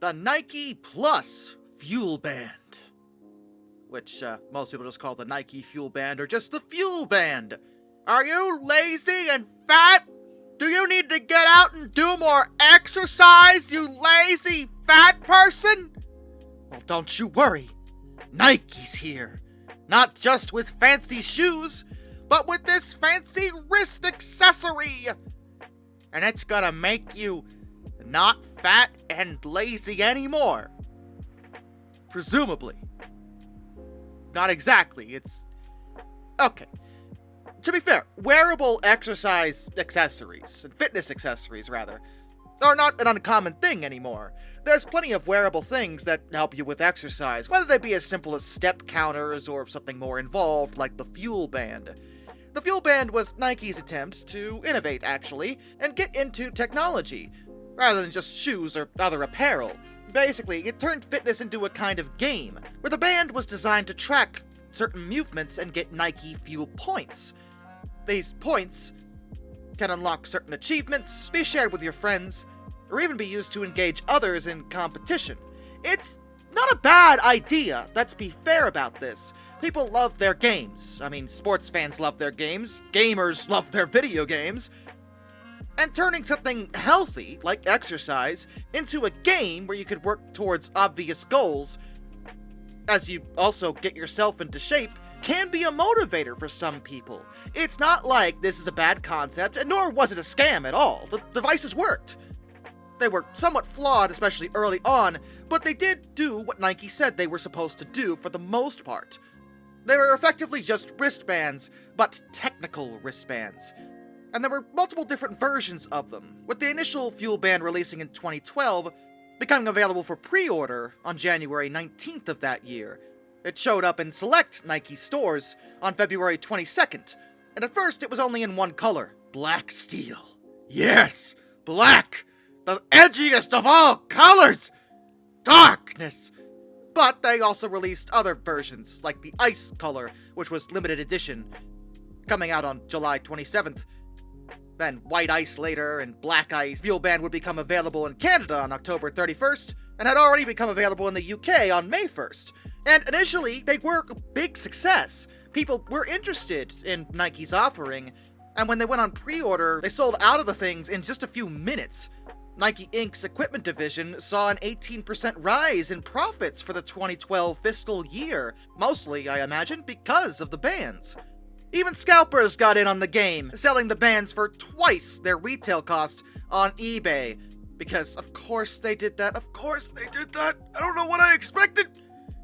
the Nike Plus FuelBand, which most people just call the Nike FuelBand or just the FuelBand. Are you lazy and fat? Do you need to get out and do more exercise, you lazy fat person? Well, don't you worry. Nike's here. Not just with fancy shoes, but with this fancy wrist accessory. And it's gonna make you not fat and lazy anymore. Presumably. Not exactly, it's... Okay. To be fair, wearable exercise accessories, and fitness accessories rather, are not an uncommon thing anymore. There's plenty of wearable things that help you with exercise, whether they be as simple as step counters or something more involved like the FuelBand. The FuelBand was Nike's attempt to innovate, actually, and get into technology, rather than just shoes or other apparel. Basically, it turned fitness into a kind of game, where the band was designed to track certain movements and get Nike Fuel points. These points can unlock certain achievements, be shared with your friends, or even be used to engage others in competition. It's not a bad idea, let's be fair about this. People love their games. I mean, sports fans love their games, gamers love their video games. And turning something healthy, like exercise, into a game where you could work towards obvious goals, as you also get yourself into shape, can be a motivator for some people. It's not like this is a bad concept, and nor was it a scam at all. The devices worked. They were somewhat flawed, especially early on, but they did do what Nike said they were supposed to do for the most part. They were effectively just wristbands, but technical wristbands. And there were multiple different versions of them, with the initial FuelBand releasing in 2012, becoming available for pre-order on January 19th of that year. It showed up in select Nike stores on February 22nd, and at first it was only in one color, black steel. Yes, black! The edgiest of all colors! Darkness! But they also released other versions, like the ice color, which was limited edition, coming out on July 27th. Then white ice later, and black ice. FuelBand would become available in Canada on October 31st, and had already become available in the UK on May 1st. And initially, they were a big success. People were interested in Nike's offering, and when they went on pre-order, they sold out of the things in just a few minutes. Nike Inc.'s equipment division saw an 18% rise in profits for the 2012 fiscal year, mostly, I imagine, because of the bands. Even scalpers got in on the game, selling the bands for twice their retail cost on eBay. Because, of course they did that, I don't know what I expected!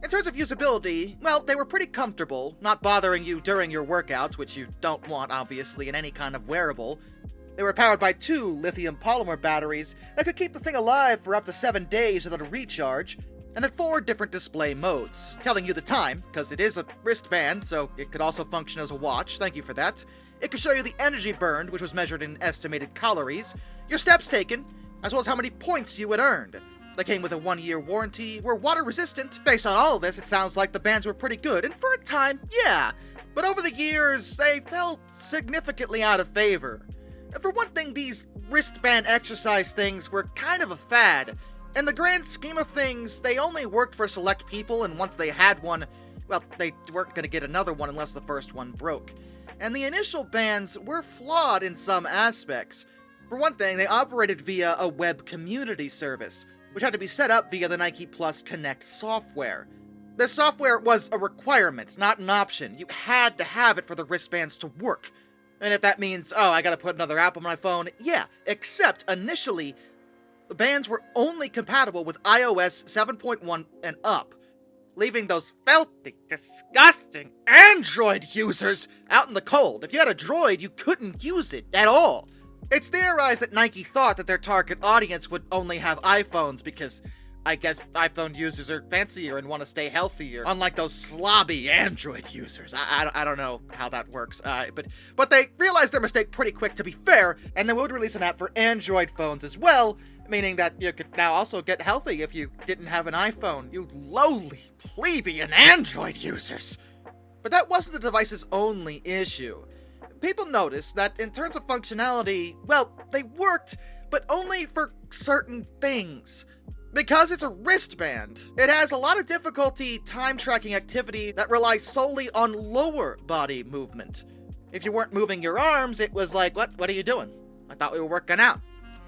In terms of usability, well, they were pretty comfortable, not bothering you during your workouts, which you don't want, obviously, in any kind of wearable. They were powered by 2 lithium polymer batteries that could keep the thing alive for up to 7 days without a recharge, and had 4 different display modes, telling you the time, because it is a wristband, so it could also function as a watch, thank you for that. It could show you the energy burned, which was measured in estimated calories, your steps taken, as well as how many points you had earned. They came with a 1-year warranty, were water resistant. Based on all of this, it sounds like the bands were pretty good, and for a time, yeah. But over the years, they fell significantly out of favor. For one thing, these wristband exercise things were kind of a fad. In the grand scheme of things, they only worked for select people, and once they had one, well, they weren't going to get another one unless the first one broke. And the initial bands were flawed in some aspects. For one thing, they operated via a web community service, which had to be set up via the Nike Plus Connect software. This software was a requirement, not an option. You had to have it for the wristbands to work. And if that means, oh, I gotta put another app on my phone, yeah, except initially, the bands were only compatible with iOS 7.1 and up, leaving those filthy, disgusting Android users out in the cold. If you had a Droid, you couldn't use it at all. It's theorized that Nike thought that their target audience would only have iPhones because I guess iPhone users are fancier and want to stay healthier, unlike those slobby Android users. I don't know how that works, but they realized their mistake pretty quick, to be fair, and they would release an app for Android phones as well, meaning that you could now also get healthy if you didn't have an iPhone, you lowly, plebeian Android users. But that wasn't the device's only issue. People noticed that in terms of functionality, well, they worked, but only for certain things. Because it's a wristband, it has a lot of difficulty time-tracking activity that relies solely on lower body movement. If you weren't moving your arms, it was like, what are you doing? I thought we were working out.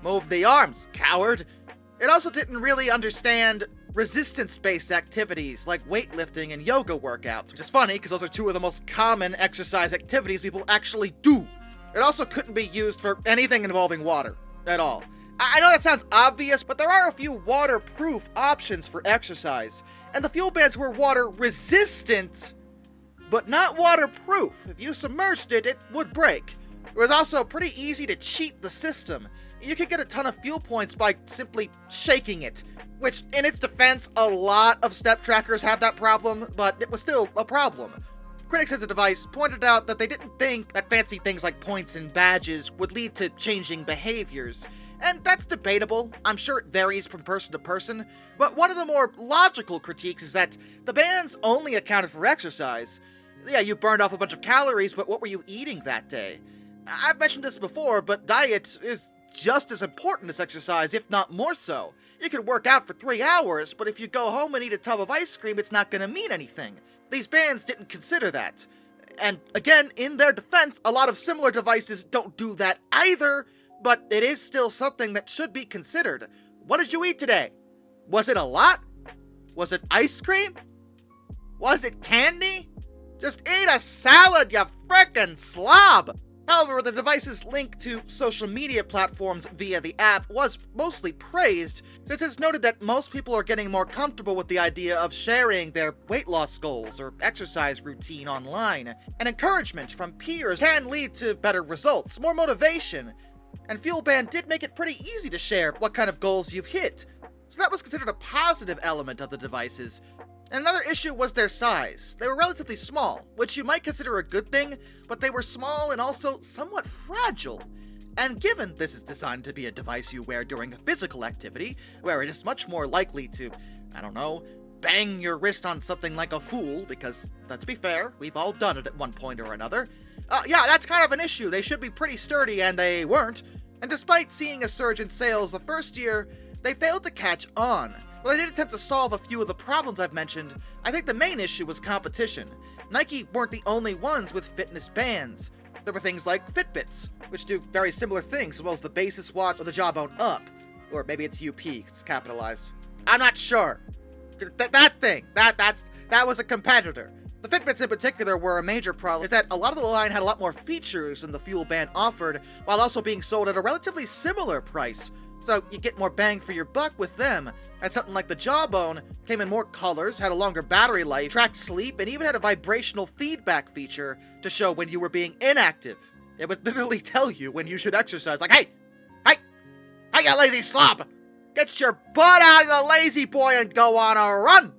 Move the arms, coward. It also didn't really understand resistance-based activities like weightlifting and yoga workouts, which is funny because those are two of the most common exercise activities people actually do. It also couldn't be used for anything involving water at all. I know that sounds obvious, but there are a few waterproof options for exercise, and the FuelBands were water resistant, but not waterproof. If you submerged it, it would break. It was also pretty easy to cheat the system. You could get a ton of fuel points by simply shaking it, which, in its defense, a lot of step trackers have that problem, but it was still a problem. Critics of the device pointed out that they didn't think that fancy things like points and badges would lead to changing behaviors. And that's debatable. I'm sure it varies from person to person, but one of the more logical critiques is that the bands only accounted for exercise. Yeah, you burned off a bunch of calories, but what were you eating that day? I've mentioned this before, but diet is just as important as exercise, if not more so. You could work out for 3 hours, but if you go home and eat a tub of ice cream, it's not gonna mean anything. These bands didn't consider that. And again, in their defense, a lot of similar devices don't do that either, but it is still something that should be considered. What did you eat today? Was it a lot? Was it ice cream? Was it candy? Just eat a salad, you frickin' slob! However, the device's link to social media platforms via the app was mostly praised, since it's noted that most people are getting more comfortable with the idea of sharing their weight loss goals or exercise routine online, and encouragement from peers can lead to better results, more motivation. And FuelBand did make it pretty easy to share what kind of goals you've hit, so that was considered a positive element of the devices. And another issue was their size. They were relatively small, which you might consider a good thing, but they were small and also somewhat fragile. And given this is designed to be a device you wear during a physical activity, where it is much more likely to, I don't know, bang your wrist on something like a fool, because, let's be fair, we've all done it at one point or another. Yeah, that's kind of an issue. They should be pretty sturdy, and they weren't. And despite seeing a surge in sales the first year, they failed to catch on. While they did attempt to solve a few of the problems I've mentioned, I think the main issue was competition. Nike weren't the only ones with fitness bands. There were things like Fitbits, which do very similar things, as well as the Basis watch or the Jawbone Up. Or maybe it's UP, it's capitalized. I'm not sure. That thing, that was a competitor. The Fitbits in particular were a major problem, is that a lot of the line had a lot more features than the FuelBand offered, while also being sold at a relatively similar price. So you get more bang for your buck with them. And something like the Jawbone came in more colors, had a longer battery life, tracked sleep, and even had a vibrational feedback feature to show when you were being inactive. It would literally tell you when you should exercise, like, hey, you lazy slob! Get your butt out of the lazy boy and go on a run!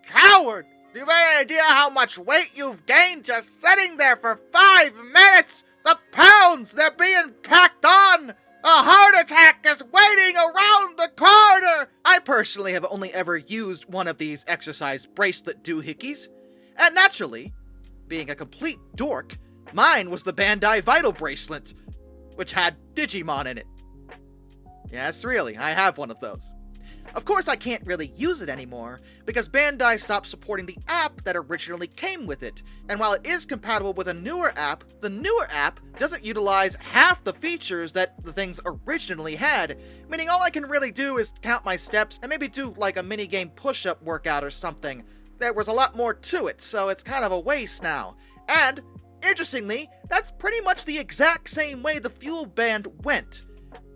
Coward! Do you have any idea how much weight you've gained just sitting there for 5 minutes? The pounds, they're being packed on! A heart attack is waiting around the corner! I personally have only ever used one of these exercise bracelet doohickeys. And naturally, being a complete dork, mine was the Bandai Vital bracelet, which had Digimon in it. Yes, really, I have one of those. Of course, I can't really use it anymore, because Bandai stopped supporting the app that originally came with it, and while it is compatible with a newer app, the newer app doesn't utilize half the features that the things originally had, meaning all I can really do is count my steps and maybe do like a minigame push-up workout or something. There was a lot more to it, so it's kind of a waste now. And, interestingly, that's pretty much the exact same way the FuelBand went,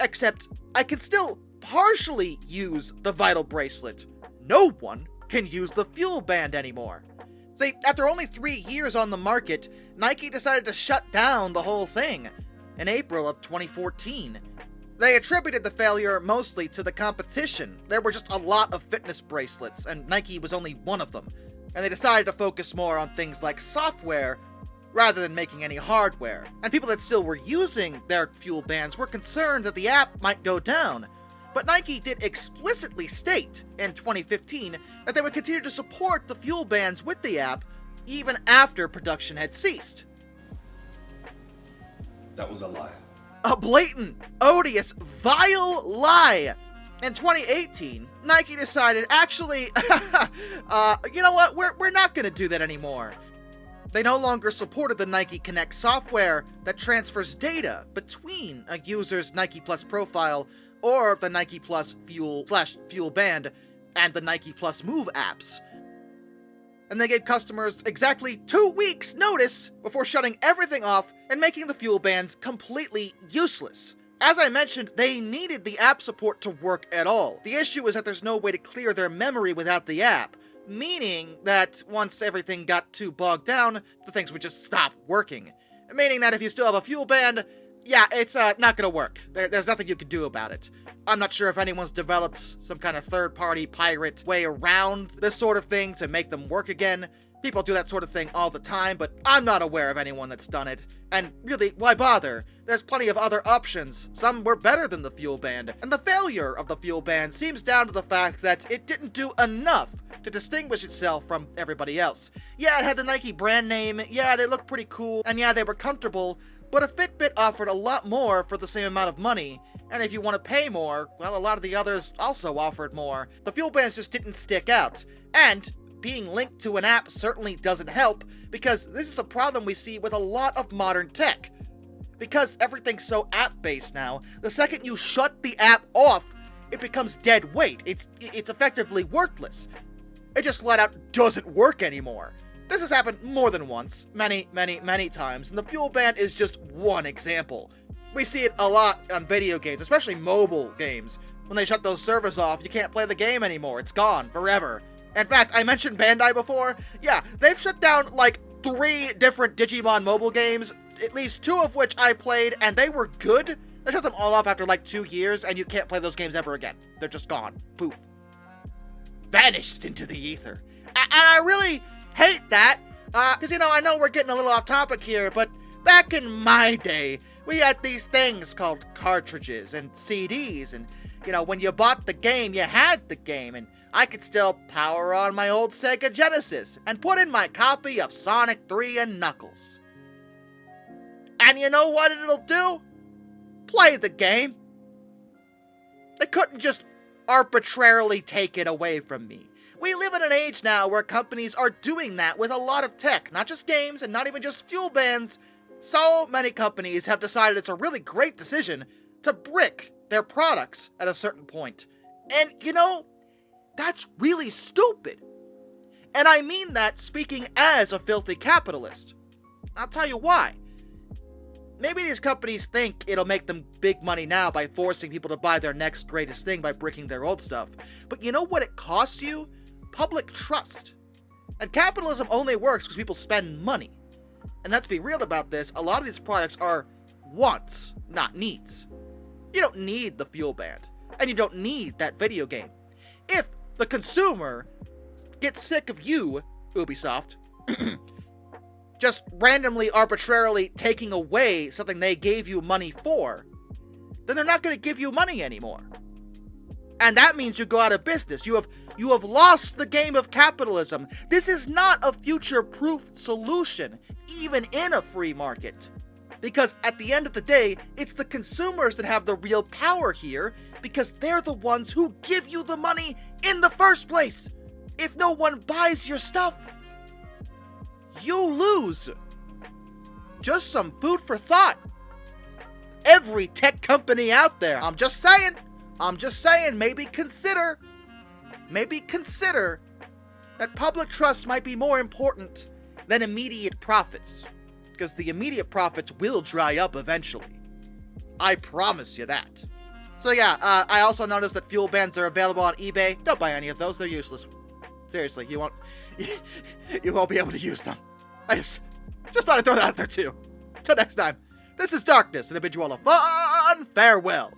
except I can still partially use the Vital bracelet. No one can use the FuelBand anymore. See, after only 3 years on the market, Nike decided to shut down the whole thing in April of 2014. They attributed the failure mostly to the competition. There were just a lot of fitness bracelets, and Nike was only one of them, and they decided to focus more on things like software rather than making any hardware. And people that still were using their FuelBands were concerned that the app might go down. But Nike did explicitly state in 2015 that they would continue to support the FuelBands with the app even after production had ceased. That was a lie. A blatant, odious, vile lie! In 2018, Nike decided, actually, you know what, we're not going to do that anymore. They no longer supported the Nike Connect software that transfers data between a user's Nike Plus profile or the Nike Plus FuelBand and the Nike Plus Move apps. And they gave customers exactly 2 weeks notice before shutting everything off and making the FuelBands completely useless. As I mentioned, they needed the app support to work at all. The issue is that there's no way to clear their memory without the app, meaning that once everything got too bogged down, the things would just stop working. Meaning that if you still have a FuelBand, yeah, it's not gonna work. There's nothing you can do about it. I'm not sure if anyone's developed some kind of third-party pirate way around this sort of thing to make them work again. People do that sort of thing all the time, but I'm not aware of anyone that's done it. And really, why bother? There's plenty of other options. Some were better than the FuelBand, and the failure of the FuelBand seems down to the fact that it didn't do enough to distinguish itself from everybody else. Yeah, it had the Nike brand name, yeah, they looked pretty cool, and yeah, they were comfortable, but a Fitbit offered a lot more for the same amount of money, and if you want to pay more, well, a lot of the others also offered more. The FuelBands just didn't stick out, and being linked to an app certainly doesn't help, because this is a problem we see with a lot of modern tech. Because everything's so app-based now, the second you shut the app off, it becomes dead weight. It's effectively worthless. It just flat out doesn't work anymore. This has happened more than once, many times, and the FuelBand is just one example. We see it a lot on video games, especially mobile games. When they shut those servers off, you can't play the game anymore. It's gone forever. In fact, I mentioned Bandai before. Yeah, they've shut down like 3 different Digimon mobile games, at least 2 of which I played, and they were good. They shut them all off after like 2 years, and you can't play those games ever again. They're just gone. Poof. Vanished into the ether. And I really hate that, because, you know, I know we're getting a little off topic here, but back in my day, we had these things called cartridges and CDs, and, you know, when you bought the game, you had the game, and I could still power on my old Sega Genesis and put in my copy of Sonic 3 and Knuckles. And you know what it'll do? Play the game. They couldn't just arbitrarily take it away from me. We live in an age now where companies are doing that with a lot of tech, not just games and not even just FuelBands. So many companies have decided it's a really great decision to brick their products at a certain point. And, you know, that's really stupid. And I mean that speaking as a filthy capitalist. I'll tell you why. Maybe these companies think it'll make them big money now by forcing people to buy their next greatest thing by bricking their old stuff. But you know what it costs you? Public trust. And capitalism only works because people spend money. And let's be real about this, a lot of these products are wants, not needs. You don't need the FuelBand, and you don't need that video game. If the consumer gets sick of you, Ubisoft, just randomly, arbitrarily taking away something they gave you money for, then they're not going to give you money anymore. And that means you go out of business. You have lost the game of capitalism. This is not a future-proof solution, even in a free market. Because at the end of the day, it's the consumers that have the real power here, because they're the ones who give you the money in the first place. If no one buys your stuff, you lose. Just some food for thought. Every tech company out there, I'm just saying, maybe consider that public trust might be more important than immediate profits. Because the immediate profits will dry up eventually. I promise you that. So yeah, I also noticed that FuelBands are available on eBay. Don't buy any of those, they're useless. Seriously, you won't be able to use them. I just thought I'd throw that out there too. Till next time, this is Darkness, and I bid you all a fun farewell.